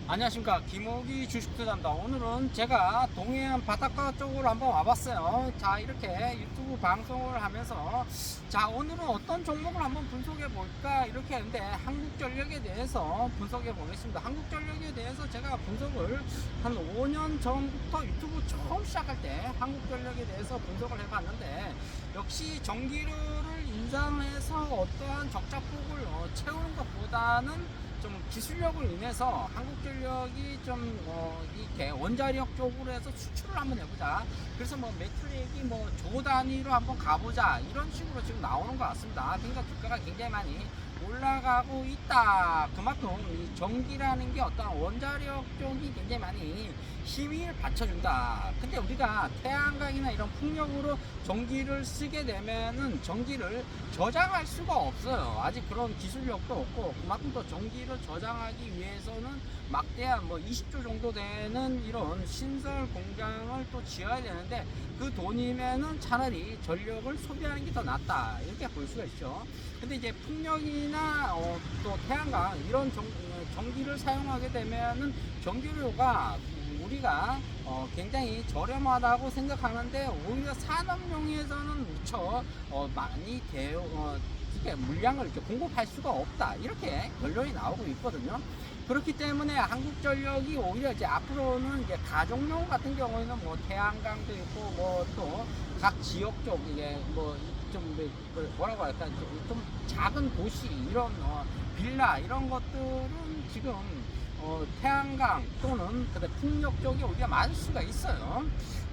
안녕하십니까, 김호기 주식투자입니다. 오늘은 제가 동해안 바닷가 쪽으로 한번 와봤어요. 자, 이렇게 유튜브 방송을 하면서 자, 오늘은 어떤 종목을 한번 분석해 볼까 이렇게 했는데, 한국전력에 대해서 분석해 보겠습니다. 한국전력에 대해서 제가 분석을 한 5년 전부터 유튜브 처음 시작할 때 한국전력에 대해서 분석을 해봤는데, 역시 전기료를 인상해서 어떠한 적자폭을 채우는 것보다는 좀 기술력을 인해서 한국전력이 좀 이렇게 원자력 쪽으로 해서 수출을 한번 해보자. 그래서 뭐 매출액이 뭐 조 단위로 한번 가보자, 이런 식으로 지금 나오는 것 같습니다. 그러니까 주가가 굉장히 많이 올라가고 있다. 그만큼 이 전기라는 게 어떤 원자력 쪽이 굉장히 많이 힘을 받쳐준다. 근데 우리가 태양광이나 이런 풍력으로 전기를 쓰게 되면은 전기를 저장할 수가 없어요. 아직 그런 기술력도 없고, 그만큼 또 전기를 저장하기 위해서는 막대한 뭐 20조 정도 되는 이런 신설 공장을 또 지어야 되는데, 그 돈이면은 차라리 전력을 소비하는 게 더 낫다, 이렇게 볼 수가 있죠. 근데 이제 풍력이나 또 태양광 이런 전기를 사용하게 되면은 전기료가 우리가 굉장히 저렴하다고 생각하는데, 오히려 산업용에서는 무척 많이 물량을 이렇게 공급할 수가 없다, 이렇게 결론이 나오고 있거든요. 그렇기 때문에 한국전력이 오히려 이제 앞으로는 이제 가정용 같은 경우에는 뭐 태양광도 있고, 뭐 또 각 지역 쪽 이게 뭐좀 뭐라고 할까, 좀 작은 도시 이런 빌라 이런 것들은 지금 태양광 또는 풍력 쪽에 우리가 많을 수가 있어요.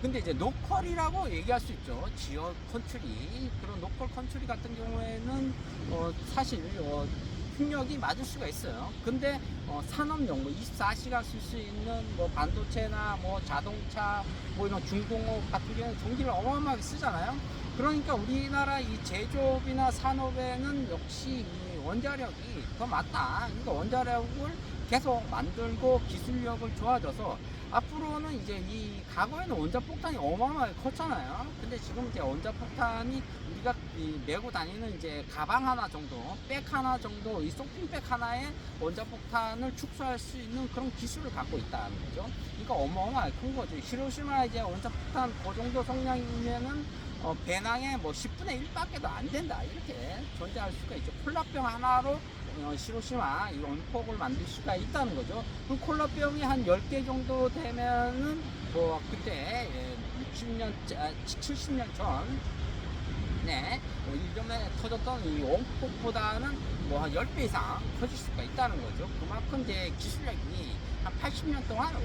근데 이제 노컬이라고 얘기할 수 있죠. 지역 컨트리, 그런 노컬 컨트리 같은 경우에는 사실 풍력이 맞을 수가 있어요. 근데 산업용 뭐 24시간 쓸 수 있는 뭐 반도체나 뭐 자동차 뭐 이런 중공업 같은 경우는 전기를 어마어마하게 쓰잖아요. 그러니까 우리나라 이 제조업이나 산업에는 역시 이 원자력이 더 맞다. 그러니까 원자력을 계속 만들고 기술력을 좋아져서 앞으로는 이제 이 과거에는 원자폭탄이 어마어마하게 컸잖아요. 근데 지금 이제 원자폭탄이 우리가 메고 다니는 이제 가방 하나 정도, 백 하나 정도, 이 쇼핑백 하나에 원자폭탄을 축소할 수 있는 그런 기술을 갖고 있다는 거죠. 그러니까 어마어마하게 큰 거죠. 히로시마 이제 원자폭탄 그 정도 성량이면은 배낭의 뭐 10분의 1밖에도 안 된다, 이렇게 존재할 수가 있죠. 콜라병 하나로 히로시마 이 원폭을 만들 수가 있다는 거죠. 그럼 콜라병이 한 10개 정도 되면은 뭐 그때 60년, 70년 전 네, 이전에 터졌던 이 원폭보다는 뭐 한 10배 이상 터질 수가 있다는 거죠. 그만큼 이제 기술력이 한 80년 동안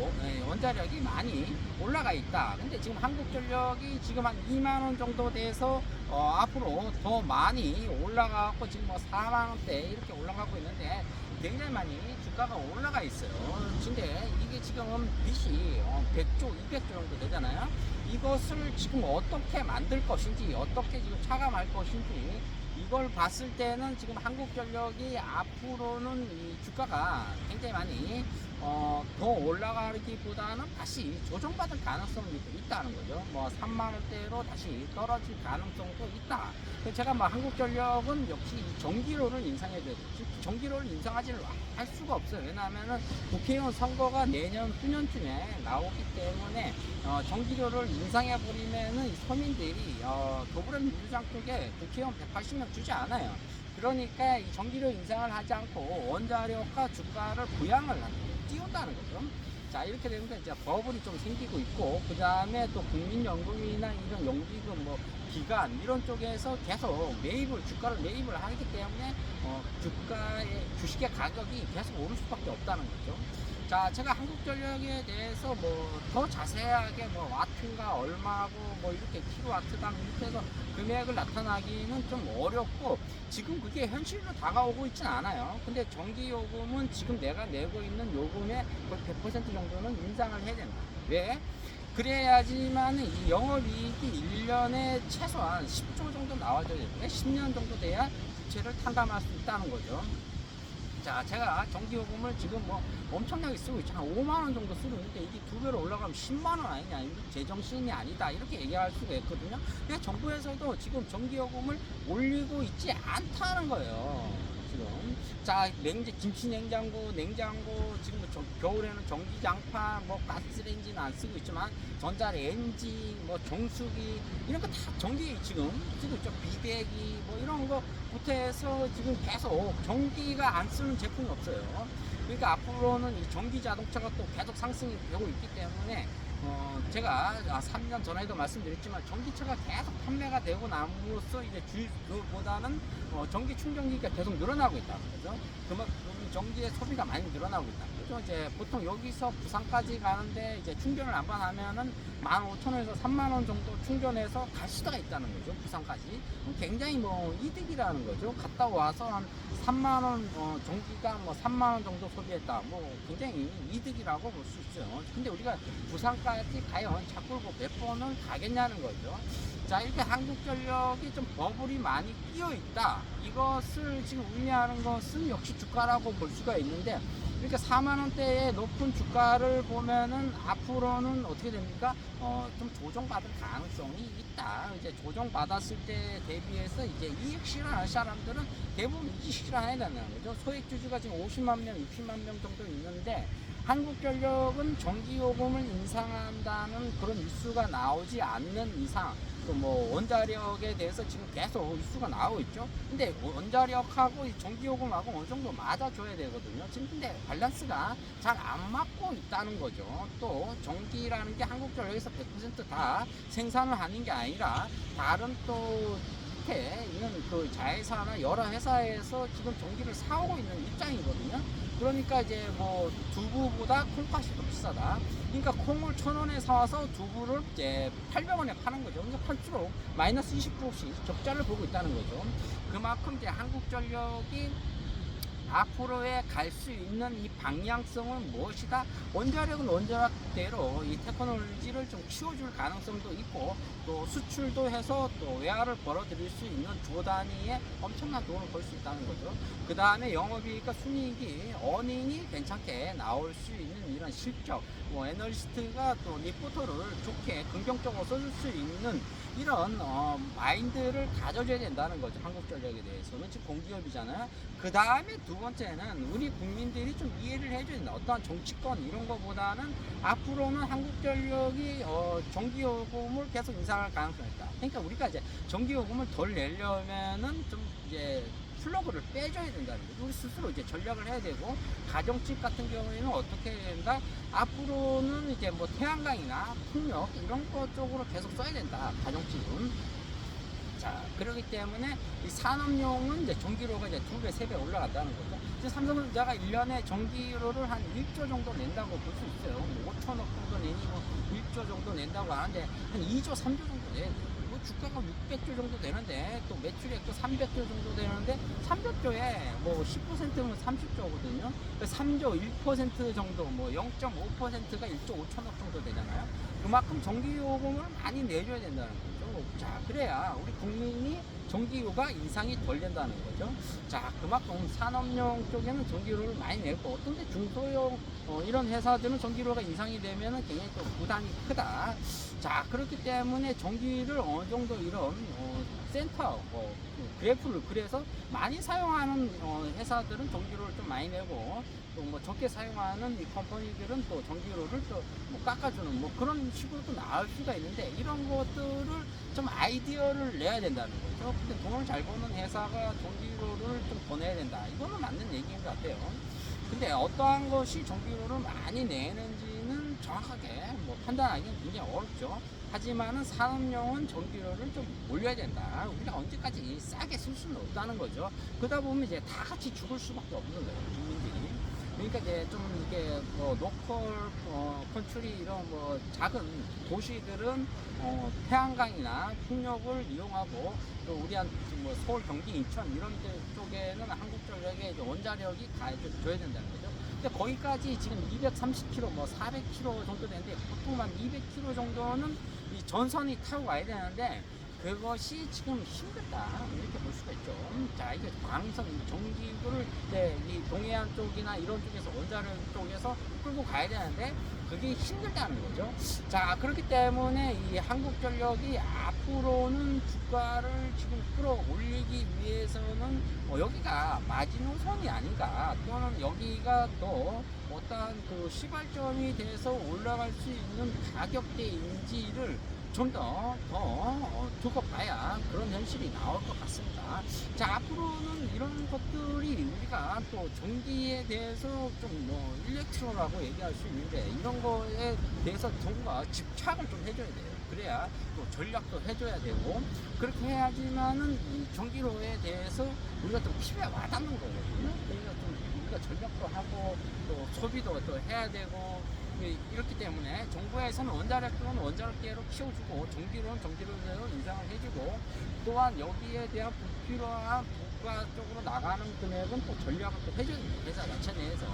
원자력이 많이 올라가 있다. 근데 지금 한국전력이 지금 한 2만 원 정도 돼서 앞으로 더 많이 올라가고, 지금 뭐 4만 원대 이렇게 올라가고 있는데, 굉장히 많이 주가가 올라가 있어요. 근데 이게 지금 빚이 100조, 200조 정도 되잖아요. 이것을 지금 어떻게 만들 것인지, 어떻게 지금 차감할 것인지, 이걸 봤을 때는 지금 한국전력이 앞으로는 이 주가가 굉장히 많이 더 올라가기보다는 다시 조정받을 가능성이 있다는 거죠. 뭐 3만 원대로 다시 떨어질 가능성도 있다. 제가 뭐 한국전력은 역시 전기료를 인상해야 되죠. 전기료를 인상하지는 할 수가 없어요. 왜냐하면은 국회의원 선거가 내년 후년쯤에 나오기 때문에 전기료를 인상해 버리면은 서민들이 더불어민주당 쪽에 국회의원 180명 주지 않아요. 그러니까 이 전기료 인상을 하지 않고 원자력과 주가를 부양을 하는, 띄운다는 거죠. 자, 이렇게 되면 이제 버블이 좀 생기고 있고, 그 다음에 또 국민연금이나 이런 연기금 뭐 기관 이런 쪽에서 계속 주가를 매입을 하기 때문에 주식의 가격이 계속 오를 수밖에 없다는 거죠. 자, 제가 한국전력에 대해서 뭐 더 자세하게 뭐 와트가 얼마고 뭐 이렇게 킬로와트당 이렇게 해서 금액을 나타나기는 좀 어렵고, 지금 그게 현실로 다가오고 있진 않아요. 근데 전기요금은 지금 내가 내고 있는 요금의 거의 100% 정도는 인상을 해야 된다. 왜? 그래야지만 이 영업이익이 1년에 최소한 10조 정도 나와줘야 되는데, 10년 정도 돼야 부채를 탕감할 수 있다는 거죠. 자, 제가 전기요금을 지금 뭐 엄청나게 쓰고 있죠. 한 5만원 정도 쓰고 있는데, 이게 2배로 올라가면 10만원 아니냐, 이거 제정신이 아니다, 이렇게 얘기할 수가 있거든요. 근데 정부에서도 지금 전기요금을 올리고 있지 않다는 거예요. 지금. 자, 김치 냉장고, 지금 겨울에는 전기장판, 뭐 가스레인지는 안 쓰고 있지만 전자레인지, 뭐 정수기 이런 거 다 전기 지금 쓰고 있죠. 비대기 뭐 이런 거부터 해서 지금 계속 전기가 안 쓰는 제품이 없어요. 그러니까 앞으로는 이 전기 자동차가 또 계속 상승이 되고 있기 때문에 제가 3년 전에도 말씀드렸지만 전기차가 계속 판매가 되고 남으로써 이제 그보다는 전기 충전기가 계속 늘어나고 있다는 거죠. 그만큼 전기의 소비가 많이 늘어나고 있다는 거죠. 이제 보통 여기서 부산까지 가는데 이제 충전을 안 하면은 15,000원에서 3만원 정도 충전해서 갈 수가 있다는 거죠. 부산까지. 굉장히 뭐 이득이라는 거죠. 갔다 와서 한 3만원, 전기가 뭐 3만원 정도 소비했다. 뭐 굉장히 이득이라고 볼 수 있어요. 근데 우리가 부산까지 과연 자꾸 몇 번을 가겠냐는 거죠. 자, 이렇게 한국전력이 좀 버블이 많이 끼어 있다. 이것을 지금 의미하는 것은 역시 주가라고 볼 수가 있는데, 이렇게 4만원대의 높은 주가를 보면은 앞으로는 어떻게 됩니까? 좀 조정받을 가능성이 있다. 이제 조정받았을 때 대비해서 이제 이익 실현할 사람들은 대부분 이익 실현해야 된다는 거죠. 소액주주가 지금 50만 명, 60만 명 정도 있는데, 한국전력은 전기요금을 인상한다는 그런 뉴스가 나오지 않는 이상, 또 뭐 원자력에 대해서 지금 계속 뉴스가 나오고 있죠. 근데 원자력하고 이 전기요금하고 어느 정도 맞아줘야 되거든요. 지금 근데 밸런스가 잘 안 맞고 있다는 거죠. 또 전기라는 게 한국전력에서 100% 다 생산을 하는 게 아니라 다른 또 밑에 있는 그 자회사나 여러 회사에서 지금 전기를 사오고 있는 입장이거든요. 그러니까 이제 뭐 두부보다 콩팥이 더 비싸다. 그러니까 콩을 1,000원에 사와서 두부를 이제 800원에 파는 거죠. 그러니까 팔수록 마이너스 20%씩 적자를 보고 있다는 거죠. 그만큼 이제 한국전력이 앞으로에 갈 수 있는 이 방향성은 무엇이다? 원자력은 원자력대로 이 테크놀로지를 좀 키워줄 가능성도 있고, 또 수출도 해서 또 외화를 벌어들일 수 있는 조 단위의 엄청난 돈을 벌 수 있다는 거죠. 그 다음에 영업이익과 순이익이 어닝이 괜찮게 나올 수 있는 이런 실적, 뭐 애널리스트가 또 리포터를 좋게 긍정적으로 써줄 수 있는 이런 마인드를 가져줘야 된다는 거죠. 한국전력에 대해서는 지금 공기업이잖아요. 그 다음에 두 번째는 우리 국민들이 좀 이해를 해줘야 된다. 어떠한 정치권 이런 거보다는 앞으로는 한국전력이 전기요금을 계속 인상할 가능성이 있다. 그러니까 우리가 이제 전기요금을 덜 내려면은 좀 이제 플러그를 빼줘야 된다는 거죠. 우리 스스로 이제 전략을 해야 되고, 가정집 같은 경우에는 어떻게 해야 된다? 앞으로는 이제 뭐 태양광이나 풍력 이런 것 쪽으로 계속 써야 된다. 가정집은. 자, 그렇기 때문에 이 산업용은 이제 전기료가 이제 2배, 3배 올라간다는 거죠. 이제 삼성전자가 1년에 전기료를 한 1조 정도 낸다고 볼 수 있어요. 뭐 5천억 정도 내니 뭐 1조 정도 낸다고 하는데 한 2조, 3조 정도 내야 돼요. 주가가 600조 정도 되는데, 또 매출액도 300조 정도 되는데, 300조에 뭐 10%면 30조거든요. 3조 1% 정도, 뭐 0.5%가 1조 5천억 정도 되잖아요. 그만큼 전기요금을 많이 내줘야 된다는 거죠. 자, 그래야 우리 국민이 전기요가 인상이 덜 된다는 거죠. 자, 그만큼 산업용 쪽에는 전기료를 많이 내고, 어떤데 중소형 이런 회사들은 전기료가 인상이 되면 굉장히 또 부담이 크다. 자, 그렇기 때문에 전기를 어느 정도 이런 센터 그래프를 그래서 많이 사용하는 회사들은 전기료를 좀 많이 내고, 또 뭐 적게 사용하는 이 컴퍼니들은 또 전기료를 또 뭐 깎아주는 뭐 그런 식으로 또 나올 수가 있는데, 이런 것들을 좀 아이디어를 내야 된다는 거죠. 근데 돈을 잘 버는 회사가 전기료를 좀 더 내야 된다. 이거는 맞는 얘기인 것 같아요. 근데 어떠한 것이 전기료를 많이 내는지는 정확하게 뭐 판단하기는 굉장히 어렵죠. 하지만은 산업용은 전기료를 좀 올려야 된다. 우리가 언제까지 싸게 쓸 수는 없다는 거죠. 그러다 보면 이제 다 같이 죽을 수밖에 없는 거예요, 국민들이. 그러니까 이제 좀 이게 뭐 로컬 컨트리 이런 뭐 작은 도시들은 태양광이나 풍력을 이용하고, 또 우리한 뭐 서울, 경기, 인천 이런 데 쪽에는 한국전력에 이제 원자력이 가줘야 된다는 거죠. 근데 거기까지 지금 230km, 뭐 400km 정도 되는데, 보통 한 200km 정도는 이 전선이 타고 가야 되는데, 그것이 지금 힘들다 이렇게 볼 수가 있죠. 자, 이게 광선 전기구를 이제 이 동해안 쪽이나 이런 쪽에서 원자력 쪽에서 끌고 가야 되는데 그게 힘들다는 거죠. 자, 그렇기 때문에 이 한국전력이 앞으로는 주가를 지금 끌어올리기 위해서는 여기가 마지노선이 아닌가, 또는 여기가 또 어떠한 그 시발점이 돼서 올라갈 수 있는 가격대인지를 좀 더 두고 봐야 그런 현실이 나올 것 같습니다. 자, 앞으로는 이런 것들이 우리가 또 전기에 대해서 좀 뭐 일렉트로라고 얘기할 수 있는데 이런 거에 대해서 정부가 집착을 좀 해줘야 돼요. 그래야 또 전략도 해줘야 되고, 그렇게 해야지만은 이 전기로에 대해서 우리가 좀 피부에 와닿는 거거든요. 그러니까 좀 우리가 전략도 하고 또 소비도 또 해야 되고, 이렇기 때문에 정부에서는 원자력은 원자력계로 키워주고 전기로는 전기로대로 인상을 해주고, 또한 여기에 대한 불필요한 부가 쪽으로 나가는 금액은 또 전략을 또 해줘야 됩니다. 회사 자체 내에서.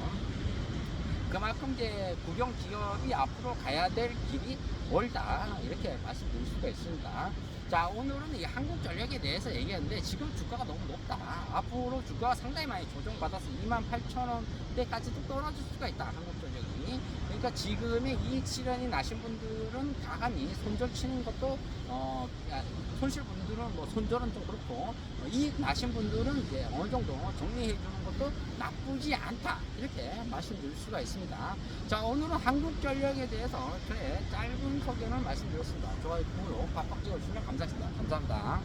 그만큼 이제 국영 기업이 앞으로 가야 될 길이 멀다 이렇게 말씀드릴 수가 있습니다. 자, 오늘은 이 한국전력에 대해서 얘기했는데 지금 주가가 너무 높다. 앞으로 주가가 상당히 많이 조정받아서 28,000원대까지도 떨어질 수가 있다, 한국전력이. 그러니까 지금의 이익 실현이 나신 분들은 가감히 손절 치는 것도 손실 분들은 뭐 손절은 좀 그렇고, 이익 나신 분들은 이제 어느 정도 정리해 주는 것도 나쁘지 않다 이렇게 말씀드릴 수가 있습니다. 자, 오늘은 한국전력에 대해서 저의 짧은 소견을 말씀드렸습니다. 좋아요, 구독, 팍팍 찍어주시면 감사합니다.